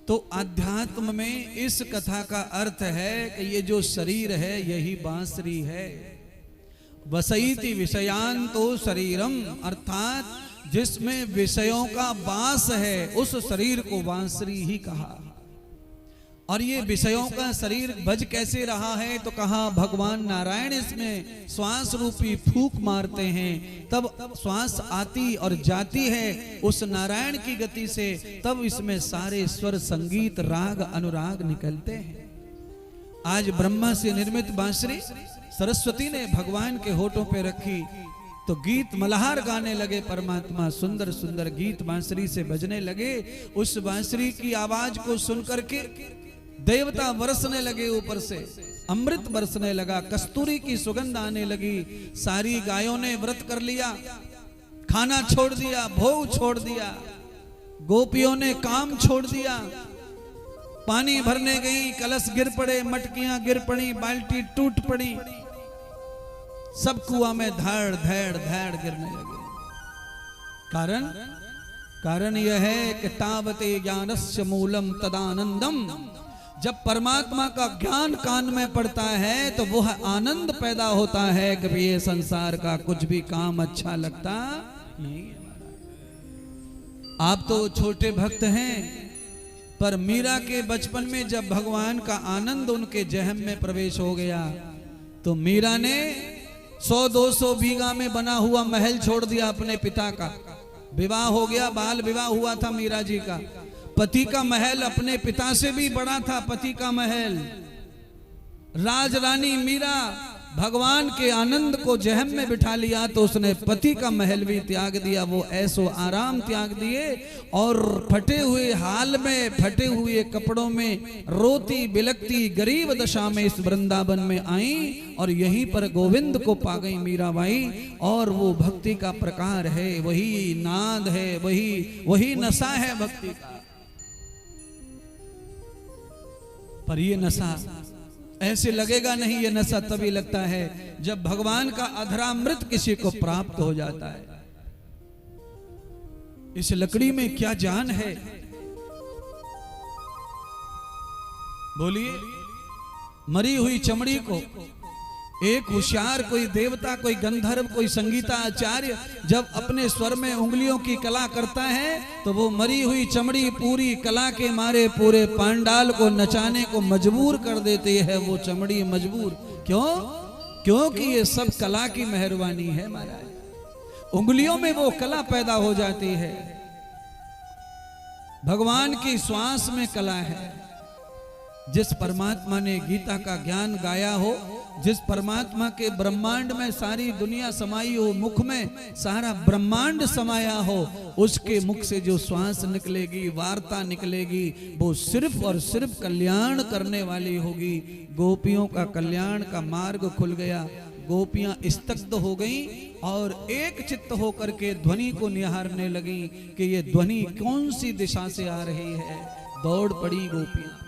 तो अध्यात्म में इस कथा का अर्थ है कि ये जो शरीर है यही बांसुरी है। वसईति विषयान तो शरीरम, अर्थात जिसमें विषयों का वास है उस शरीर को बांसुरी ही कहा। और ये विषयों का शरीर बज कैसे रहा है, तो कहा भगवान नारायण इसमें श्वास रूपी फूंक मारते हैं, तब श्वास आती और जाती है उस नारायण की गति से, तब इसमें सारे स्वर संगीत राग अनुराग निकलते हैं। आज ब्रह्मा से निर्मित बांसुरी सरस्वती ने भगवान के होठों पे रखी तो गीत मल्हार गाने लगे परमात्मा, सुंदर सुंदर गीत बांसुरी से बजने लगे। उस बांसुरी की आवाज को सुनकर के देवता बरसने लगे, ऊपर से अमृत बरसने लगा, कस्तूरी की सुगंध आने लगी। सारी गायों ने व्रत कर लिया, खाना छोड़ दिया, भोग छोड़ दिया, गोपियों ने काम छोड़ दिया, पानी भरने गई, कलश गिर पड़े, मटकियां गिर पड़ी, बाल्टी टूट पड़ी, सब कुआं में धड़ धड़ धड़ गिरने लगे। कारण यह है कि तावते ज्ञानस्य मूलम तदानंदम, जब परमात्मा का ज्ञान कान में पड़ता है तो वह आनंद पैदा होता है कि ये संसार का कुछ भी काम अच्छा लगता नहीं है। आप तो छोटे भक्त हैं, पर मीरा के बचपन में जब भगवान का आनंद उनके जहम में प्रवेश हो गया तो मीरा ने 100-200 बीघा में बना हुआ महल छोड़ दिया अपने पिता का। विवाह हो गया, बाल विवाह हुआ था मीरा जी का। पति का महल अपने पिता से भी बड़ा था, पति का महल। राजरानी मीरा भगवान के आनंद को जहम में बिठा लिया तो उसने पति का महल भी त्याग दिया, वो ऐसो आराम त्याग दिए और फटे हुए हाल में, फटे हुए कपड़ों में, रोती बिलकती गरीब दशा में इस वृंदावन में आई और यहीं पर गोविंद को पा गई मीराबाई। और वो भक्ति का प्रकार है, वही नाद है, वही नशा है भक्ति का। पर ये नशा ऐसे लगेगा नहीं, ये नशा तभी लगता है जब भगवान का अधरामृत किसी को प्राप्त हो जाता है। इस लकड़ी में क्या जान है, बोलिए। मरी हुई चमड़ी को एक होशियार कोई देवता, कोई गंधर्व, कोई संगीता आचार्य जब अपने स्वर में उंगलियों की कला करता है तो वो मरी हुई चमड़ी पूरी कला के मारे पूरे पांडाल को नचाने को मजबूर कर देती है। वो चमड़ी मजबूर क्यों? क्योंकि ये सब कला की मेहरबानी है महाराज। उंगलियों में वो कला पैदा हो जाती है, भगवान की श्वास में कला है। जिस परमात्मा ने गीता का ज्ञान गाया हो, जिस परमात्मा के ब्रह्मांड में सारी दुनिया समाई हो, मुख में सारा ब्रह्मांड समाया हो, उसके मुख से जो श्वास निकलेगी, वार्ता निकलेगी, वो सिर्फ और सिर्फ कल्याण करने वाली होगी। गोपियों का कल्याण का मार्ग खुल गया, गोपियां स्तब्ध हो गईं और एक चित्त होकर के ध्वनि को निहारने लगी कि ये ध्वनि कौन सी दिशा से आ रही है। दौड़ पड़ी गोपियां।